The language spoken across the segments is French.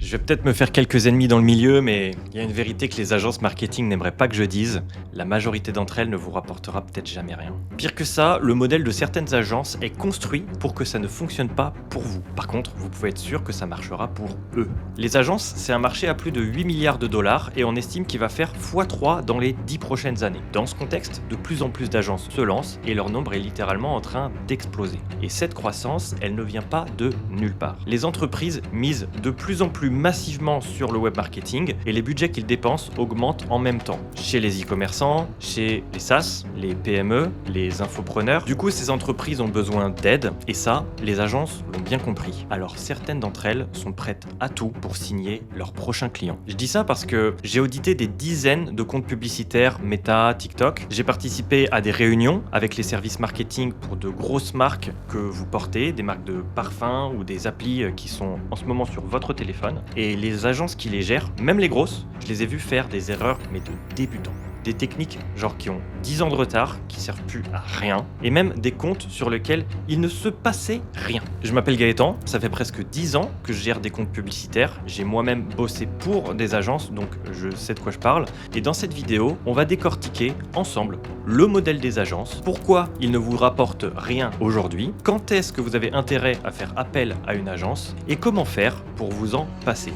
Je vais peut-être me faire quelques ennemis dans le milieu, mais il y a une vérité que les agences marketing n'aimeraient pas que je dise. La majorité d'entre elles ne vous rapportera peut-être jamais rien. Pire que ça, le modèle de certaines agences est construit pour que ça ne fonctionne pas pour vous. Par contre, vous pouvez être sûr que ça marchera pour eux. Les agences, c'est un marché à plus de 8 milliards de dollars et on estime qu'il va faire x3 dans les 10 prochaines années. Dans ce contexte, de plus en plus d'agences se lancent et leur nombre est littéralement en train d'exploser. Et cette croissance, elle ne vient pas de nulle part. Les entreprises misent de plus en plus massivement sur le web marketing et les budgets qu'ils dépensent augmentent en même temps. Chez les e-commerçants, chez les SaaS, les PME, les infopreneurs. Du coup, ces entreprises ont besoin d'aide et ça, les agences l'ont bien compris. Alors certaines d'entre elles sont prêtes à tout pour signer leurs prochains clients. Je dis ça parce que j'ai audité des dizaines de comptes publicitaires Meta, TikTok. J'ai participé à des réunions avec les services marketing pour de grosses marques que vous portez, des marques de parfums ou des applis qui sont en ce moment sur votre téléphone. Et les agences qui les gèrent, même les grosses, je les ai vues faire des erreurs mais de débutants. Des techniques genre qui ont 10 ans de retard, qui servent plus à rien, et même des comptes sur lesquels il ne se passait rien. Je m'appelle Gaëtan, ça fait presque 10 ans que je gère des comptes publicitaires, j'ai moi-même bossé pour des agences, donc je sais de quoi je parle, et dans cette vidéo, on va décortiquer ensemble le modèle des agences, pourquoi il ne vous rapporte rien aujourd'hui, quand est-ce que vous avez intérêt à faire appel à une agence, et comment faire pour vous en passer.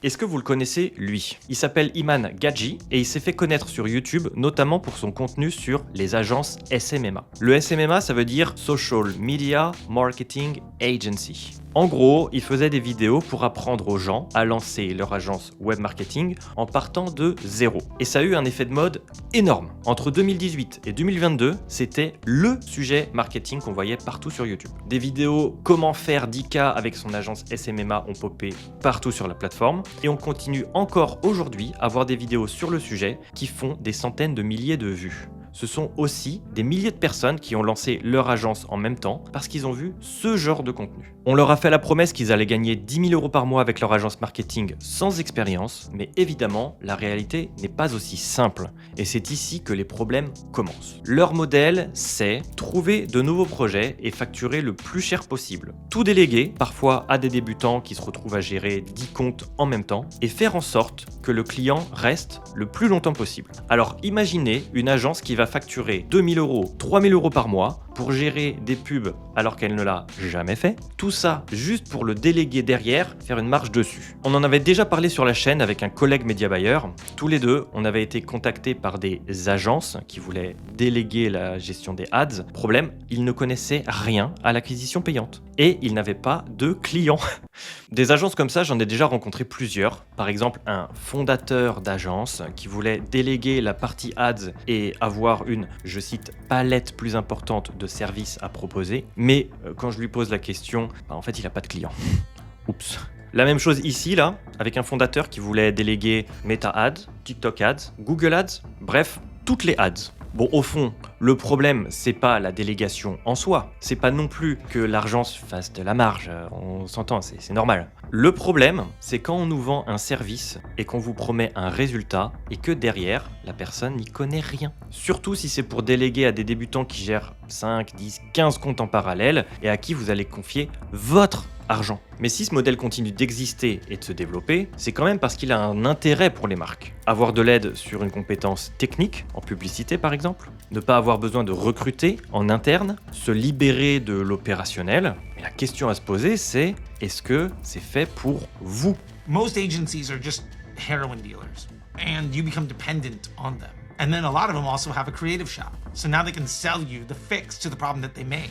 Est-ce que vous le connaissez, lui? Il s'appelle Iman Gadzhi et il s'est fait connaître sur YouTube, notamment pour son contenu sur les agences SMMA. Le SMMA, ça veut dire Social Media Marketing Agency. En gros, il faisait des vidéos pour apprendre aux gens à lancer leur agence web marketing en partant de zéro. Et ça a eu un effet de mode énorme. Entre 2018 et 2022, c'était le sujet marketing qu'on voyait partout sur YouTube. Des vidéos comment faire 10K avec son agence SMMA ont popé partout sur la plateforme. Et on continue encore aujourd'hui à voir des vidéos sur le sujet qui font des centaines de milliers de vues. Ce sont aussi des milliers de personnes qui ont lancé leur agence en même temps parce qu'ils ont vu ce genre de contenu. On leur a fait la promesse qu'ils allaient gagner 10 000 € par mois avec leur agence marketing sans expérience, mais évidemment, la réalité n'est pas aussi simple. Et c'est ici que les problèmes commencent. Leur modèle, c'est trouver de nouveaux projets et facturer le plus cher possible. Tout déléguer, parfois à des débutants qui se retrouvent à gérer 10 comptes en même temps, et faire en sorte que le client reste le plus longtemps possible. Alors imaginez une agence qui va facturer 2 000 €, 3 000 € par mois pour gérer des pubs alors qu'elle ne l'a jamais fait. Tout ça juste pour le déléguer derrière, faire une marge dessus. On en avait déjà parlé sur la chaîne avec un collègue média buyer. Tous les deux, on avait été contactés par des agences qui voulaient déléguer la gestion des ads. Problème, ils ne connaissaient rien à l'acquisition payante. Et ils n'avaient pas de clients. Des agences comme ça, j'en ai déjà rencontré plusieurs. Par exemple, un fondateur d'agence qui voulait déléguer la partie ads et avoir une, je cite, palette plus importante de services à proposer. Mais quand je lui pose la question, en fait, il n'a pas de clients. Oups. La même chose ici, là, avec un fondateur qui voulait déléguer Meta Ads, TikTok Ads, Google Ads, bref, toutes les ads. Bon, au fond, le problème, c'est pas la délégation en soi. C'est pas non plus que l'argent se fasse de la marge. On s'entend, c'est normal. Le problème, c'est quand on nous vend un service et qu'on vous promet un résultat et que derrière, la personne n'y connaît rien. Surtout si c'est pour déléguer à des débutants qui gèrent 5, 10, 15 comptes en parallèle et à qui vous allez confier votre argent. Mais si ce modèle continue d'exister et de se développer, c'est quand même parce qu'il a un intérêt pour les marques. Avoir de l'aide sur une compétence technique, en publicité par exemple, ne pas avoir besoin de recruter en interne, se libérer de l'opérationnel. Mais la question à se poser, c'est est-ce que c'est fait pour vous? Most agencies are just heroin dealers, and you become dependent on them. And then a lot of them also have a creative shop, so now they can sell you the fix to the problem that they made.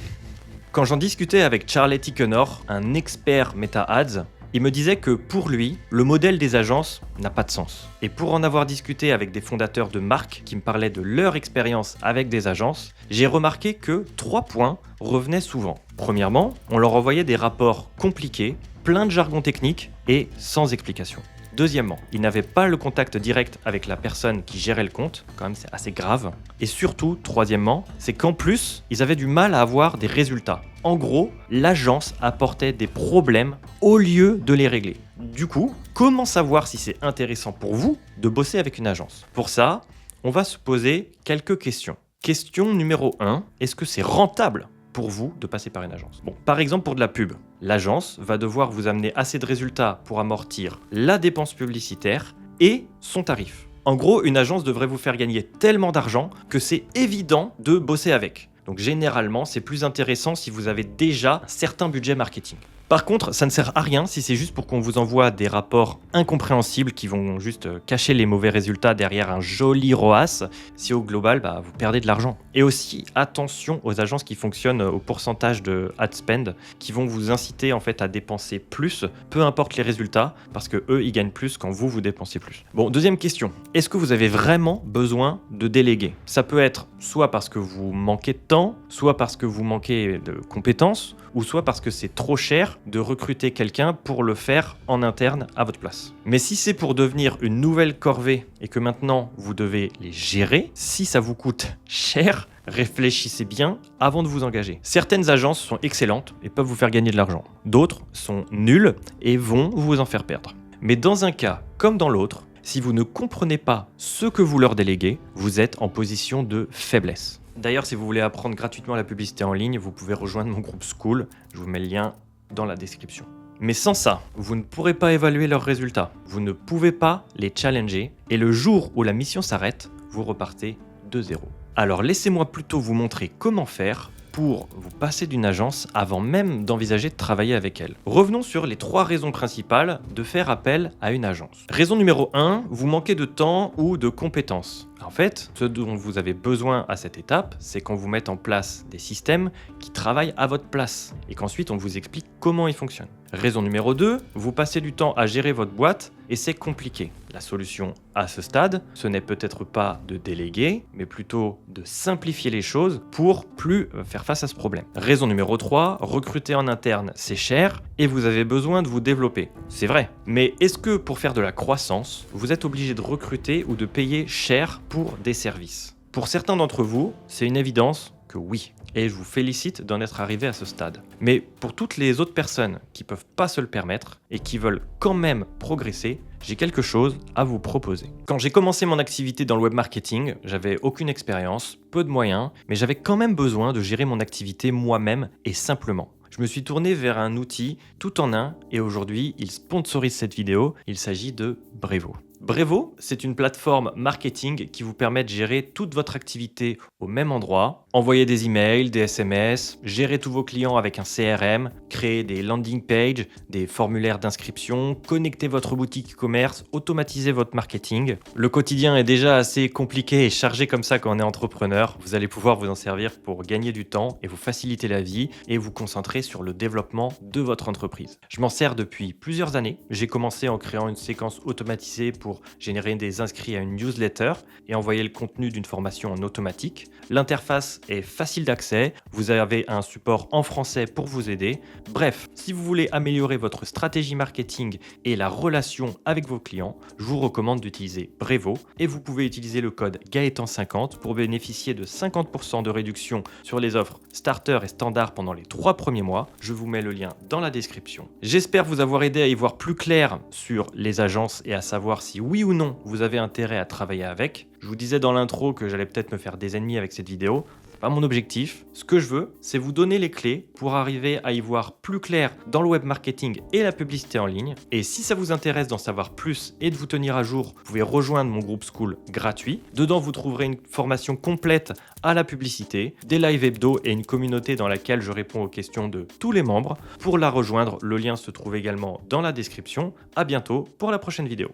Quand j'en discutais avec Charlie Tikenor, un expert Meta Ads, il me disait que pour lui, le modèle des agences n'a pas de sens. Et pour en avoir discuté avec des fondateurs de marques qui me parlaient de leur expérience avec des agences, j'ai remarqué que 3 points revenaient souvent. Premièrement, on leur envoyait des rapports compliqués, plein de jargon technique et sans explication. Deuxièmement, ils n'avaient pas le contact direct avec la personne qui gérait le compte, quand même c'est assez grave. Et surtout, troisièmement, c'est qu'en plus, ils avaient du mal à avoir des résultats. En gros, l'agence apportait des problèmes au lieu de les régler. Du coup, comment savoir si c'est intéressant pour vous de bosser avec une agence? Pour ça, on va se poser quelques questions. Question numéro 1, est-ce que c'est rentable pour vous de passer par une agence. Bon, par exemple pour de la pub, l'agence va devoir vous amener assez de résultats pour amortir la dépense publicitaire et son tarif. En gros, une agence devrait vous faire gagner tellement d'argent que c'est évident de bosser avec. Donc généralement, c'est plus intéressant si vous avez déjà certains budgets marketing. Par contre, ça ne sert à rien si c'est juste pour qu'on vous envoie des rapports incompréhensibles qui vont juste cacher les mauvais résultats derrière un joli ROAS, si au global, vous perdez de l'argent. Et aussi, attention aux agences qui fonctionnent au pourcentage de ad spend, qui vont vous inciter en fait à dépenser plus, peu importe les résultats, parce que eux, ils gagnent plus quand vous dépensez plus. Bon, deuxième question. Est-ce que vous avez vraiment besoin de déléguer ? Ça peut être soit parce que vous manquez de temps, soit parce que vous manquez de compétences, ou soit parce que c'est trop cher de recruter quelqu'un pour le faire en interne à votre place. Mais si c'est pour devenir une nouvelle corvée et que maintenant vous devez les gérer, si ça vous coûte cher, réfléchissez bien avant de vous engager. Certaines agences sont excellentes et peuvent vous faire gagner de l'argent. D'autres sont nulles et vont vous en faire perdre. Mais dans un cas comme dans l'autre, si vous ne comprenez pas ce que vous leur déléguez, vous êtes en position de faiblesse. D'ailleurs, si vous voulez apprendre gratuitement la publicité en ligne, vous pouvez rejoindre mon groupe School. Je vous mets le lien dans la description. Mais sans ça, vous ne pourrez pas évaluer leurs résultats. Vous ne pouvez pas les challenger. Et le jour où la mission s'arrête, vous repartez de zéro. Alors laissez-moi plutôt vous montrer comment faire pour vous passer d'une agence avant même d'envisager de travailler avec elle. Revenons sur les 3 raisons principales de faire appel à une agence. Raison numéro 1, vous manquez de temps ou de compétences. En fait, ce dont vous avez besoin à cette étape, c'est qu'on vous mette en place des systèmes qui travaillent à votre place et qu'ensuite on vous explique comment ils fonctionnent. Raison numéro 2, vous passez du temps à gérer votre boîte et c'est compliqué. La solution à ce stade, ce n'est peut-être pas de déléguer, mais plutôt de simplifier les choses pour plus faire face à ce problème. Raison numéro 3, recruter en interne, c'est cher et vous avez besoin de vous développer. C'est vrai, mais est-ce que pour faire de la croissance, vous êtes obligé de recruter ou de payer cher pour des services ? Pour certains d'entre vous, c'est une évidence que oui. Et je vous félicite d'en être arrivé à ce stade. Mais pour toutes les autres personnes qui ne peuvent pas se le permettre et qui veulent quand même progresser, j'ai quelque chose à vous proposer. Quand j'ai commencé mon activité dans le web marketing, j'avais aucune expérience, peu de moyens, mais j'avais quand même besoin de gérer mon activité moi-même et simplement. Je me suis tourné vers un outil tout en un et aujourd'hui, il sponsorise cette vidéo. Il s'agit de Brevo. Brevo, c'est une plateforme marketing qui vous permet de gérer toute votre activité au même endroit, envoyer des emails, des SMS, gérer tous vos clients avec un CRM, créer des landing pages, des formulaires d'inscription, connecter votre boutique e-commerce, automatiser votre marketing. Le quotidien est déjà assez compliqué et chargé comme ça quand on est entrepreneur. Vous allez pouvoir vous en servir pour gagner du temps et vous faciliter la vie et vous concentrer sur le développement de votre entreprise. Je m'en sers depuis plusieurs années. J'ai commencé en créant une séquence automatisée pour générer des inscrits à une newsletter et envoyer le contenu d'une formation en automatique. L'interface est facile d'accès, vous avez un support en français pour vous aider. Bref, si vous voulez améliorer votre stratégie marketing et la relation avec vos clients, je vous recommande d'utiliser Brevo et vous pouvez utiliser le code Gaëtan50 pour bénéficier de 50% de réduction sur les offres starter et standard pendant les 3 premiers mois. Je vous mets le lien dans la description. J'espère vous avoir aidé à y voir plus clair sur les agences et à savoir si oui ou non vous avez intérêt à travailler avec. Je vous disais dans l'intro que j'allais peut-être me faire des ennemis avec cette vidéo. C'est pas mon objectif. Ce que je veux, c'est vous donner les clés pour arriver à y voir plus clair dans le web marketing et la publicité en ligne. Et si ça vous intéresse d'en savoir plus et de vous tenir à jour, vous pouvez rejoindre mon groupe School gratuit. Dedans, vous trouverez une formation complète à la publicité, des live hebdo et une communauté dans laquelle je réponds aux questions de tous les membres. Pour la rejoindre, le lien se trouve également dans la description. À bientôt pour la prochaine vidéo.